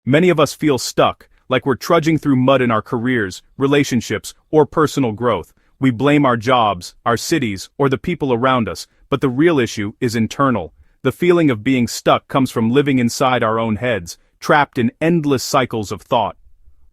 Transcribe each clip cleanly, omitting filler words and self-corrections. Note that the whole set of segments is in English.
Many of us feel stuck, like we're trudging through mud in our careers, relationships, or personal growth. We blame our jobs, our cities, or the people around us, but the real issue is internal. The feeling of being stuck comes from living inside our own heads, trapped in endless cycles of thought.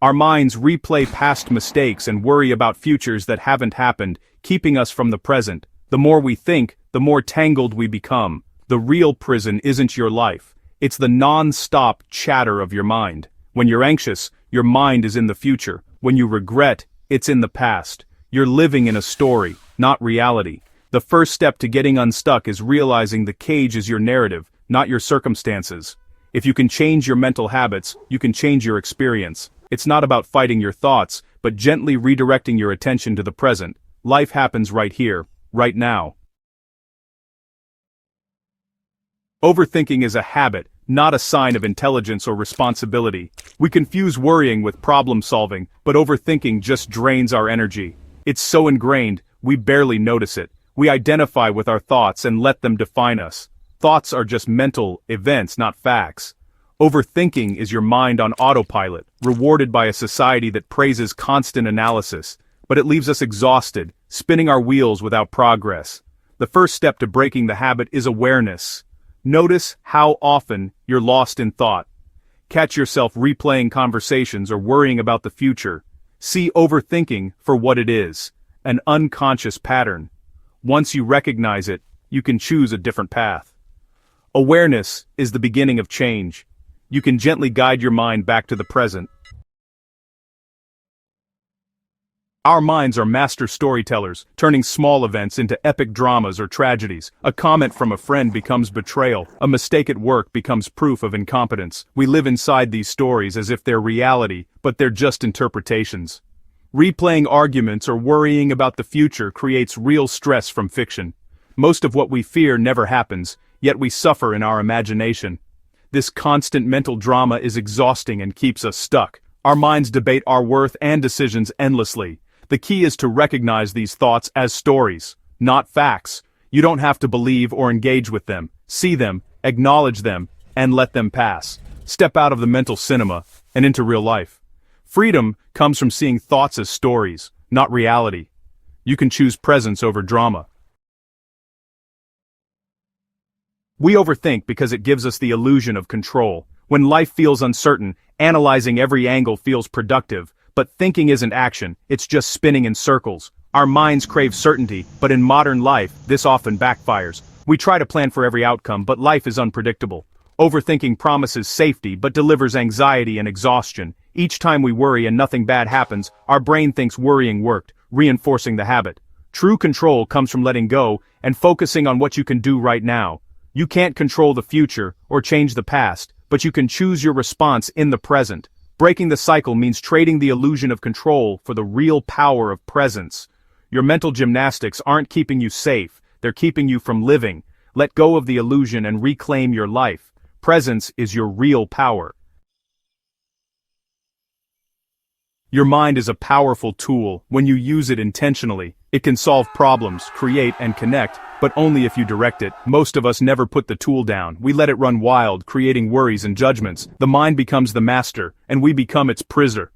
Our minds replay past mistakes and worry about futures that haven't happened, keeping us from the present. The more we think, the more tangled we become. The real prison isn't your life. It's the non-stop chatter of your mind. When you're anxious, your mind is in the future. When you regret, it's in the past. You're living in a story, not reality. The first step to getting unstuck is realizing the cage is your narrative, not your circumstances. If you can change your mental habits, you can change your experience. It's not about fighting your thoughts, but gently redirecting your attention to the present. Life happens right here, right now. Overthinking is a habit, not a sign of intelligence or responsibility. We confuse worrying with problem solving, but overthinking just drains our energy. It's so ingrained, we barely notice it. We identify with our thoughts and let them define us. Thoughts are just mental events, not facts. Overthinking is your mind on autopilot, rewarded by a society that praises constant analysis, but it leaves us exhausted, spinning our wheels without progress. The first step to breaking the habit is awareness. Notice how often you're lost in thought. Catch yourself replaying conversations or worrying about the future. See overthinking for what it is, an unconscious pattern. Once you recognize it, you can choose a different path. Awareness is the beginning of change. You can gently guide your mind back to the present. Our minds are master storytellers, turning small events into epic dramas or tragedies. A comment from a friend becomes betrayal. A mistake at work becomes proof of incompetence. We live inside these stories as if they're reality, but they're just interpretations. Replaying arguments or worrying about the future creates real stress from fiction. Most of what we fear never happens, yet we suffer in our imagination. This constant mental drama is exhausting and keeps us stuck. Our minds debate our worth and decisions endlessly. The key is to recognize these thoughts as stories, not facts. You don't have to believe or engage with them. See them, acknowledge them, and let them pass. Step out of the mental cinema and into real life. Freedom comes from seeing thoughts as stories, not reality. You can choose presence over drama. We overthink because it gives us the illusion of control. When life feels uncertain, analyzing every angle feels productive. But thinking isn't action, it's just spinning in circles. Our minds crave certainty, but in modern life, this often backfires. We try to plan for every outcome, but life is unpredictable. Overthinking promises safety, but delivers anxiety and exhaustion. Each time we worry and nothing bad happens, our brain thinks worrying worked, reinforcing the habit. True control comes from letting go and focusing on what you can do right now. You can't control the future or change the past, but you can choose your response in the present. Breaking the cycle means trading the illusion of control for the real power of presence. Your mental gymnastics aren't keeping you safe, they're keeping you from living. Let go of the illusion and reclaim your life. Presence is your real power. Your mind is a powerful tool. When you use it intentionally, it can solve problems, create and connect, but only if you direct it. Most of us never put the tool down. We let it run wild, creating worries and judgments. The mind becomes the master, and we become its prisoner.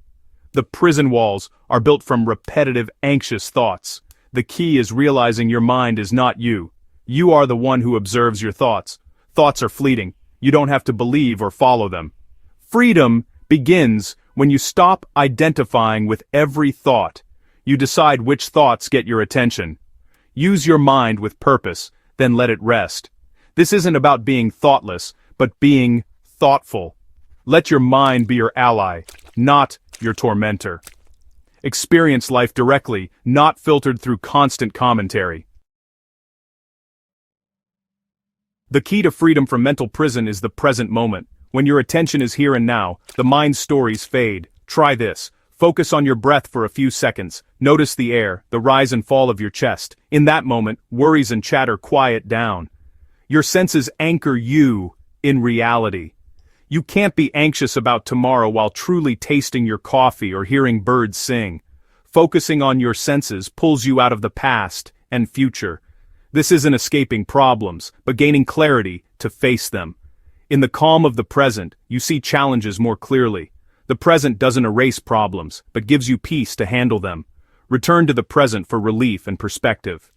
The prison walls are built from repetitive, anxious thoughts. The key is realizing your mind is not you. You are the one who observes your thoughts. Thoughts are fleeting. You don't have to believe or follow them. Freedom begins when you stop identifying with every thought. You decide which thoughts get your attention. Use your mind with purpose, then let it rest. This isn't about being thoughtless, but being thoughtful. Let your mind be your ally, not your tormentor. Experience life directly, not filtered through constant commentary. The key to freedom from mental prison is the present moment. When your attention is here and now, the mind's stories fade. Try this. Focus on your breath for a few seconds. Notice the air, the rise and fall of your chest. In that moment, worries and chatter quiet down. Your senses anchor you in reality. You can't be anxious about tomorrow while truly tasting your coffee or hearing birds sing. Focusing on your senses pulls you out of the past and future. This isn't escaping problems, but gaining clarity to face them. In the calm of the present, you see challenges more clearly. The present doesn't erase problems, but gives you peace to handle them. Return to the present for relief and perspective.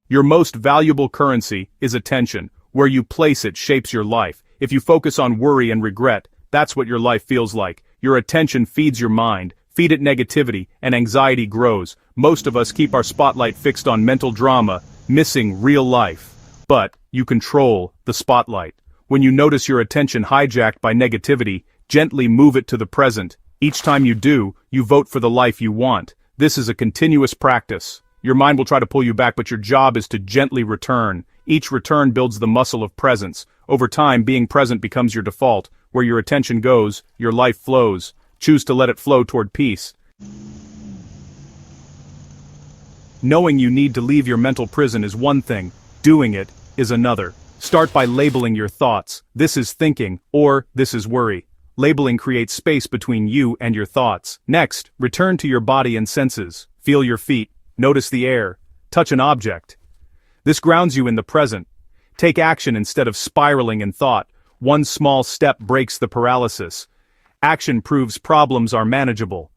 Your most valuable currency is attention. Where you place it shapes your life. If you focus on worry and regret, that's what your life feels like. Your attention feeds your mind. Feed it negativity, and anxiety grows. Most of us keep our spotlight fixed on mental drama, missing real life. But you control the spotlight. When you notice your attention hijacked by negativity, gently move it to the present. Each time you do, you vote for the life you want. This is a continuous practice. Your mind will try to pull you back, but your job is to gently return. Each return builds the muscle of presence. Over time, being present becomes your default. Where your attention goes, your life flows. Choose to let it flow toward peace. Knowing you need to leave your mental prison is one thing. Doing it is another. Start by labeling your thoughts. This is thinking, or this is worry. Labeling creates space between you and your thoughts. Next, return to your body and senses. Feel your feet. Notice the air. Touch an object. This grounds you in the present. Take action instead of spiraling in thought. One small step breaks the paralysis. Action proves problems are manageable.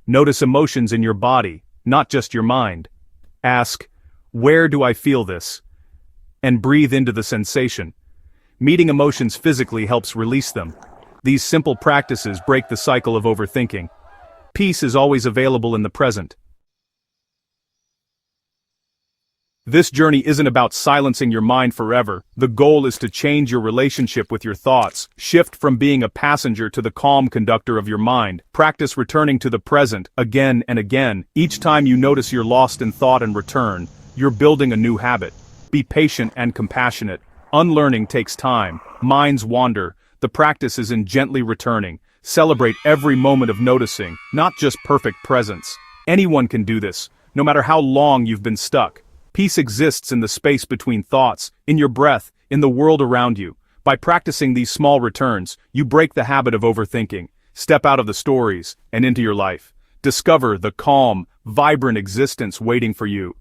Notice emotions in your body, not just your mind. Ask, where do I feel this? And breathe into the sensation. Meeting emotions physically helps release them. These simple practices break the cycle of overthinking. Peace is always available in the present. This journey isn't about silencing your mind forever. The goal is to change your relationship with your thoughts. Shift from being a passenger to the calm conductor of your mind. Practice returning to the present again and again. Each time you notice you're lost in thought and return, you're building a new habit. Be patient and compassionate. Unlearning takes time. Minds wander. The practice is in gently returning. Celebrate every moment of noticing, not just perfect presence. Anyone can do this, no matter how long you've been stuck. Peace exists in the space between thoughts, in your breath, in the world around you. By practicing these small returns, you break the habit of overthinking. Step out of the stories and into your life. Discover the calm, vibrant existence waiting for you.